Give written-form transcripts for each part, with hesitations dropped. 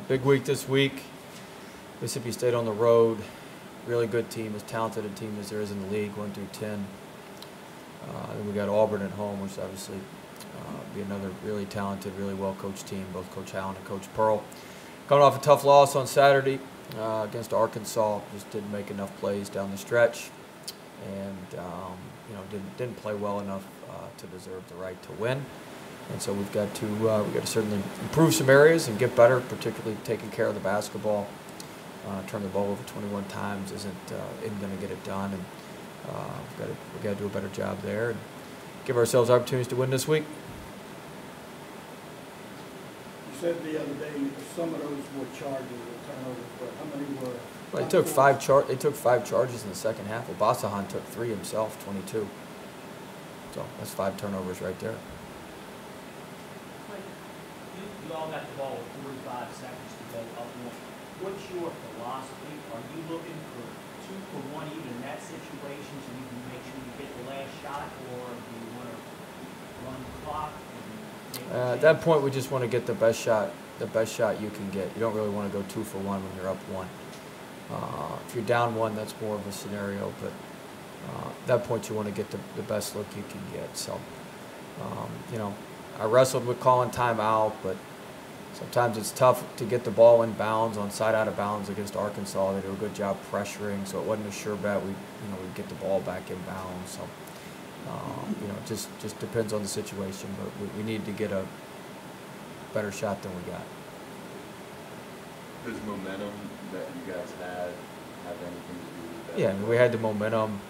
Big week this week. Mississippi State on the road. Really good team, as talented a team as there is in the league, 1 through 10. Then we got Auburn at home, which obviously be another really talented, really well-coached team, both Coach Allen and Coach Pearl. Coming off a tough loss on Saturday against Arkansas, just didn't make enough plays down the stretch, and didn't play well enough to deserve the right to win. And so we've got to certainly improve some areas and get better, particularly taking care of the basketball. Turn the ball over 21 times isn't going to get it done, and we've got to do a better job there and give ourselves opportunities to win this week. You said the other day some of those were charges or turnovers, but how many were? Well, they took five charges in the second half. Obasahan took 3 himself, 22. So that's 5 turnovers right there. You all got the ball with 45 seconds to go up one. What's your philosophy? Are you looking for 2 for 1 even in that situation so you can make sure you get the last shot, or do you want to run the clock? At that point, we just want to get the best shot you can get. You don't really want to go 2 for 1 when you're up 1. If you're down 1, that's more of a scenario, but at that point you want to get the best look you can get. So, I wrestled with calling timeout, but sometimes it's tough to get the ball in bounds on side out of bounds against Arkansas. They do a good job pressuring, so it wasn't a sure bet we'd get the ball back in bounds. So, it just depends on the situation, but we need to get a better shot than we got. Does momentum that you guys had have anything to do with that? Yeah, I mean, we had the momentum.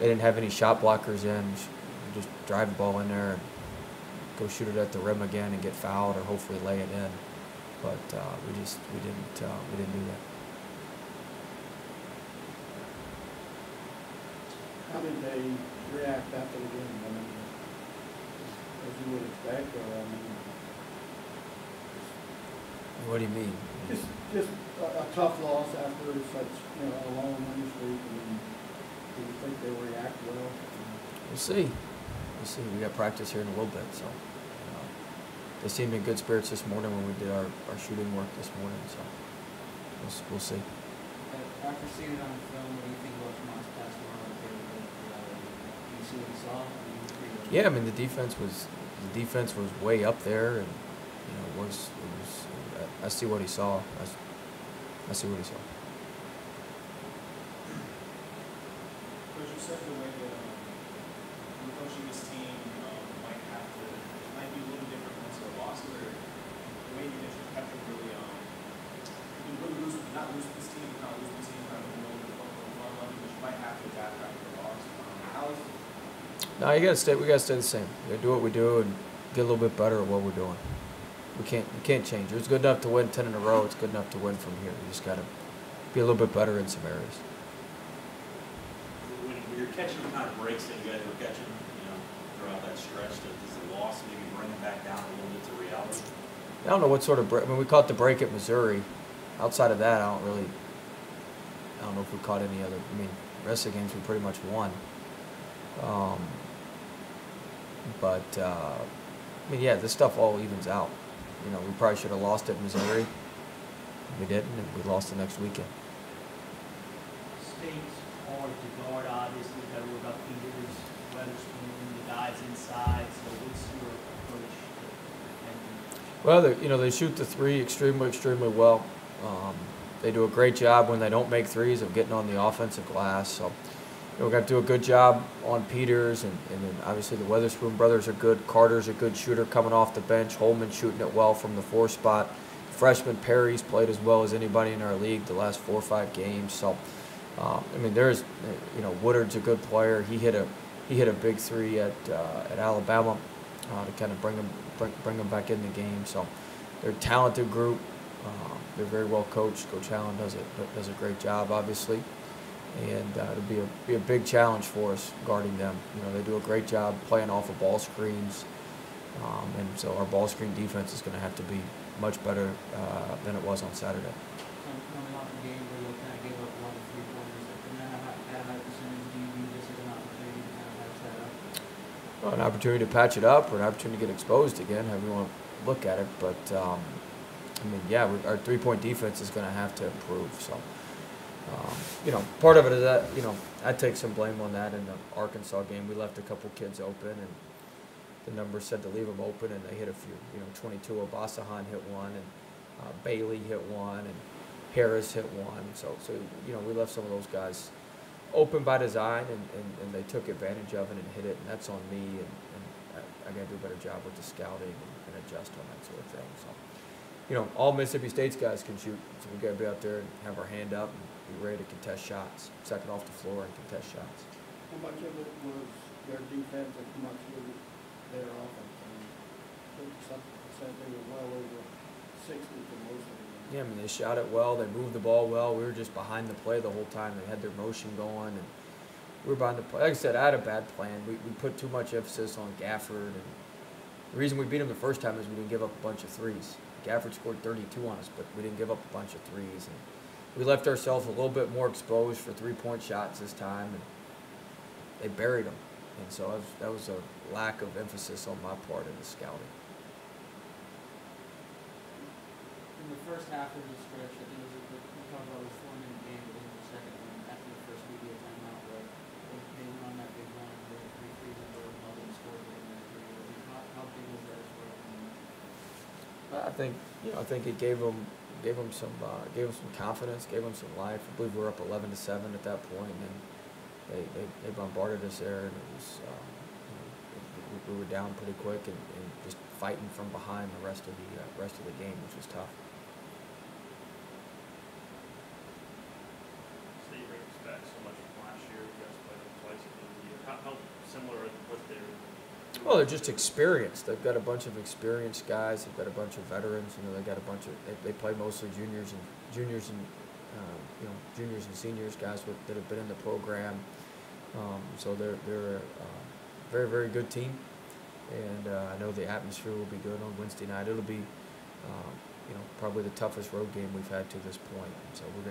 They didn't have any shot blockers in. Just drive the ball in there and go shoot it at the rim again and get fouled, or hopefully lay it in. But we didn't do that. How did they react after the game? I mean, as you would expect, or What do you mean? just a tough loss after such a long winning streak. I mean, do you think they'll react well? We'll see. We got practice here in a little bit, so they seemed in good spirits this morning when we did our shooting work this morning. So we'll see. After seeing it on film, what do you think about Tomas Pastoral? Do you see what you saw? Yeah, I mean the defense was way up there, and I see what he saw. I see what he saw. Coach, you said the way that you're coaching this team might be a little different once they're lost, or the way you guys have kept it really, you really not lose this team, kind of in the run level, but you might have to adapt after the loss. How is it? No, we gotta stay the same. We gotta do what we do and get a little bit better at what we're doing. We can't change. It's good enough to win 10 in a row. It's good enough to win from here. We just gotta be a little bit better in some areas. When you're catching the kind of breaks that you guys were catching, throughout that stretch, does the loss maybe bring it back down a little bit to reality? I don't know what sort of break. I mean, we caught the break at Missouri. Outside of that, I don't know if we caught any other. I mean, the rest of the games we pretty much won. Yeah, this stuff all evens out. We probably should have lost at Missouri. We didn't, and we lost the next weekend. State's hard to guard, obviously. Got to worry about Peters, Weatherspoon, the guys inside. So what's your approach? Well, they shoot the 3 extremely well. They do a great job when they don't make threes of getting on the offensive glass. So we've got to do a good job on Peters, and then obviously the Weatherspoon brothers are good. Carter's a good shooter coming off the bench. Holman shooting it well from the 4 spot. Freshman Perry's played as well as anybody in our league the last 4 or 5 games. So, there's, Woodard's a good player. He hit a big 3 at Alabama to kind of bring them back in the game. So they're a talented group. They're very well coached. Coach Allen does a great job, obviously. And it'll be a big challenge for us guarding them. They do a great job playing off of ball screens, and so our ball screen defense is going to have to be much better than it was on Saturday. Coming off a game where you kind of gave up a lot of 3-pointers, and then at high percentage, do you view this as an opportunity to kind of patch that up? Well, an opportunity to patch it up, or an opportunity to get exposed again, however you want to look at it. But I mean, yeah, our 3-point defense is going to have to improve. So, part of it is that, I take some blame on that in the Arkansas game. We left a couple kids open, and the numbers said to leave them open, and they hit a few. 22 Obasahan hit one, and Bailey hit one, and Harris hit one. So we left some of those guys open by design, and they took advantage of it and hit it, and that's on me, and I got to do a better job with the scouting and adjust on that sort of thing. So, all Mississippi State's guys can shoot, so we got to be out there and have our hand up and be ready to contest shots, second off the floor and contest shots. How much of it was their defense and how much was it their offense? I mean, they were well over 60 for most of them. Yeah, I mean, they shot it well, they moved the ball well. We were just behind the play the whole time. They had their motion going, and we were behind the play. Like I said, I had a bad plan. We put too much emphasis on Gafford, and the reason we beat them the first time is we didn't give up a bunch of threes. Gafford scored 32 on us, but we didn't give up a bunch of threes. And we left ourselves a little bit more exposed for 3-point shots this time, and they buried them. And so that was a lack of emphasis on my part in the scouting. In the first half of the stretch, I think we talked about it was 4-minute game, but in the second one, after the first media timeout, where they went on that big run, they had 3 threes in a row, and all them scored in that 3. How big was that as well? I think it gave them some confidence, gave them some life. I believe we were up 11-7 at that point, and they bombarded us there, and it was we were down pretty quick and just fighting from behind the rest of the game, which was tough. So you bring us back so much from last year. You guys played them twice in the year. How similar is what they're? Well, they're just experienced. They've got a bunch of experienced guys. They've got a bunch of veterans. They got a bunch of. They play mostly juniors and juniors and seniors, guys that have been in the program. So they're a very, very good team, and I know the atmosphere will be good on Wednesday night. It'll be, probably the toughest road game we've had to this point. So we're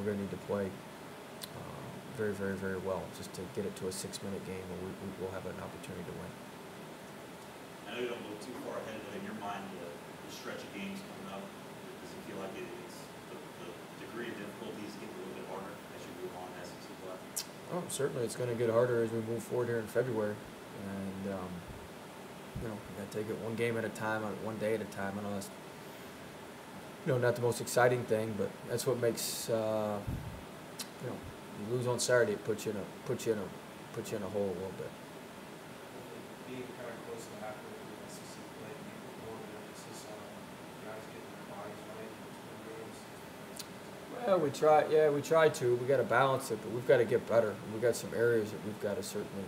gonna need to play very, very, very well just to get it to a 6-minute game where we will have an opportunity to win. I know you don't look too far ahead, but in your mind, the stretch of games coming up, does it feel like it's the degree of difficulty is getting a little bit harder as you move on as SEC play? Oh, certainly it's going to get harder as we move forward here in February, and we got to take it one game at a time, one day at a time. I know that's not the most exciting thing, but that's what makes you lose on Saturday, it puts you in a hole a little bit. Being kind of close to halfway through the SEC play, do you put more of an emphasis on guys getting their bodies right between games? Well, we try to. We got to balance it, but we've got to get better. We've got some areas that we've got to certainly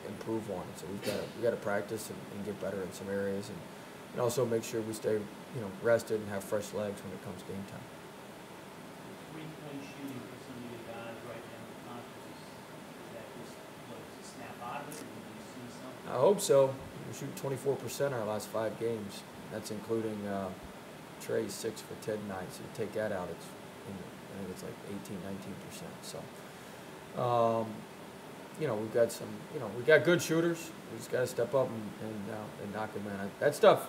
improve on. So we got to practice and get better in some areas, and also make sure we stay rested and have fresh legs when it comes game time. 3-point shooting for some of you guys right now in the conference, is that just a snap out of it, or do you see something? I hope so. We're shooting 24% our last 5 games. That's including Trey's 6 for 10 nights. So you take that out, I think it's like 18-19%. So, we've got some. We've got good shooters. We just got to step up and knock them in. That stuff.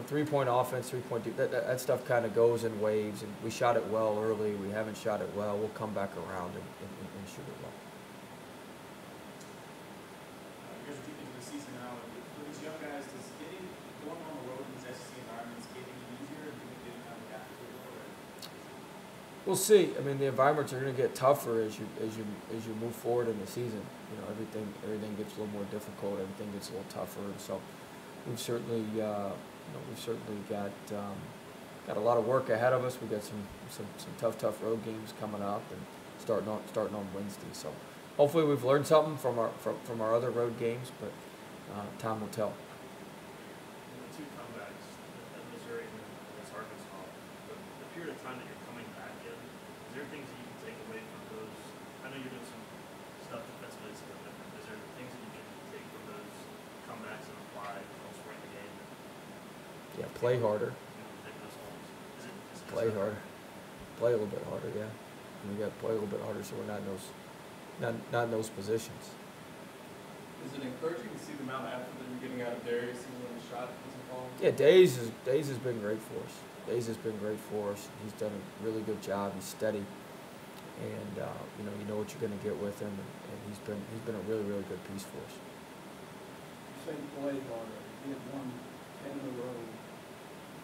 3-point offense, 3-point that stuff kind of goes in waves, and we shot it well early. We haven't shot it well. We'll come back around and shoot it well. You guys are deep into the season now. For these young guys, does going on the road in these SEC environments get any easier? Do you think they kind of adapt to it? We'll see. I mean, the environments are going to get tougher as you move forward in the season. Everything gets a little more difficult. Everything gets a little tougher, and so we've certainly got a lot of work ahead of us. We've got some tough road games coming up, and starting on Wednesday. So hopefully we've learned something from our other road games, but time will tell. The 2 comebacks at Missouri and against Arkansas, the period of time that you're coming back in, is there things that you can take away from those? I know you're doing some stuff defensively that's a little different. Is there things that you can take from those comebacks and apply elsewhere in the game? Yeah, play harder. Take those homes. Is it Play harder. Play a little bit harder, yeah. And we got to play a little bit harder so we're not in those positions. Is it encouraging to see the amount of effort that you're getting out of Darius even when the shot isn't falling? Yeah, Days has been great for us. Days has been great for us. He's done a really good job. He's steady, and you know what you're going to get with him, and he's been a really good piece for us. Same play harder. He had won 10 in a row.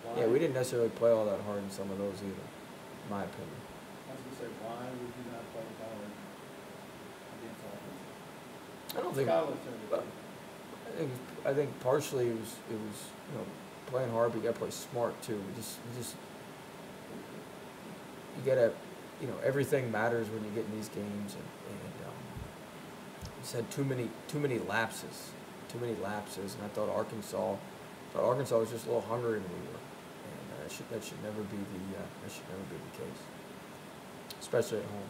Why? Yeah, we didn't necessarily play all that hard in some of those either, in my opinion. I was gonna say, why would you not play hard against offense? I don't think. Skylar said it. But I think partially it was playing hard, but you got to play smart too. You gotta everything matters when you get in these games, and just had too many lapses, and I thought Arkansas was just a little hungrier than we were, and that should never be the case, especially at home.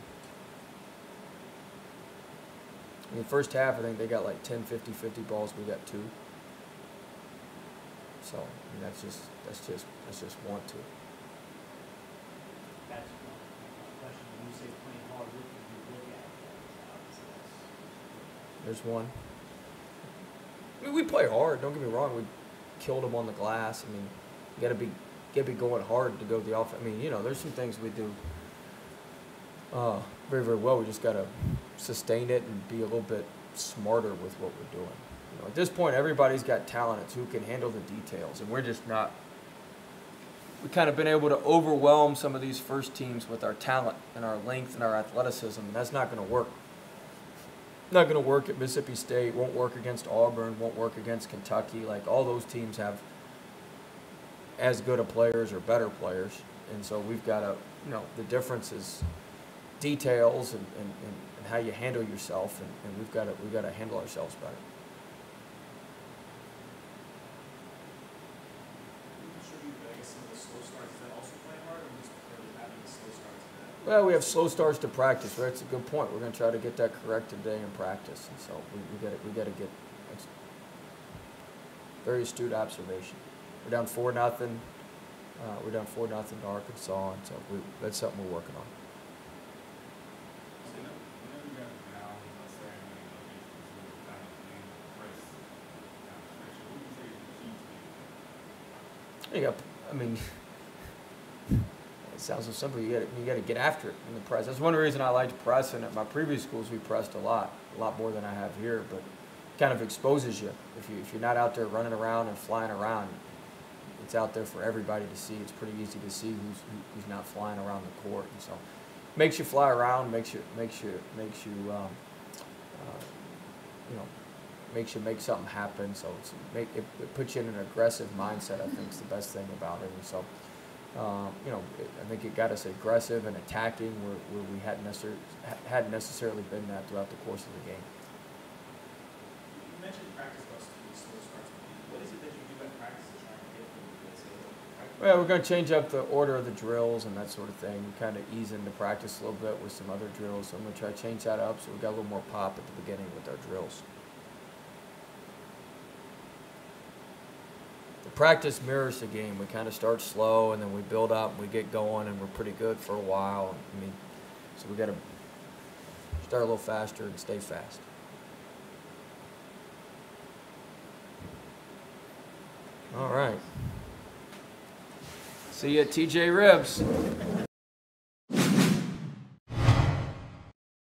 In the first half, I think they got like 10, 50 balls. We got 2. So I mean, that's just want to. That's one question. When you say playing hard, what did you look at? Obviously, There's one. I mean, we play hard. Don't get me wrong. We killed them on the glass. I mean, you gotta be going hard to go to the offense. I mean, there's some things we do very well. We just gotta sustain it and be a little bit smarter with what we're doing. At this point, everybody's got talent. It's who can handle the details, and we're just not. We've kind of been able to overwhelm some of these first teams with our talent and our length and our athleticism, and that's not going to work. Not going to work at Mississippi State. Won't work against Auburn. Won't work against Kentucky. Like, all those teams have as good of players or better players, and so we've got to. The difference is details and how you handle yourself, and we've got to handle ourselves better. Well, we have slow starts to practice. That's a good point. We're going to try to get that corrected today in practice, and so we got to get. That's very astute observation. We're down 4-0. We're down 4-0 to Arkansas, and so that's something we're working on. It sounds so simple. You got to get after it in the press. That's one reason I liked pressing. At my previous schools, we pressed a lot more than I have here. But it kind of exposes you. If you're not out there running around and flying around, it's out there for everybody to see. It's pretty easy to see who's not flying around the court, and so makes you fly around, makes you make something happen. So it puts you in an aggressive mindset. I think is the best thing about it. And so. I think it got us aggressive and attacking where we hadn't necessarily been that throughout the course of the game. You mentioned practice bus to be slow starts. What is it that you do at practice to try and get them to say, well, we're going to change up the order of the drills and that sort of thing. We kind of ease into practice a little bit with some other drills. So I'm going to try to change that up so we got a little more pop at the beginning with our drills. Practice mirrors the game. We kind of start slow and then we build up and we get going and we're pretty good for a while. So we got to start a little faster and stay fast. All right. See you at TJ Ribs.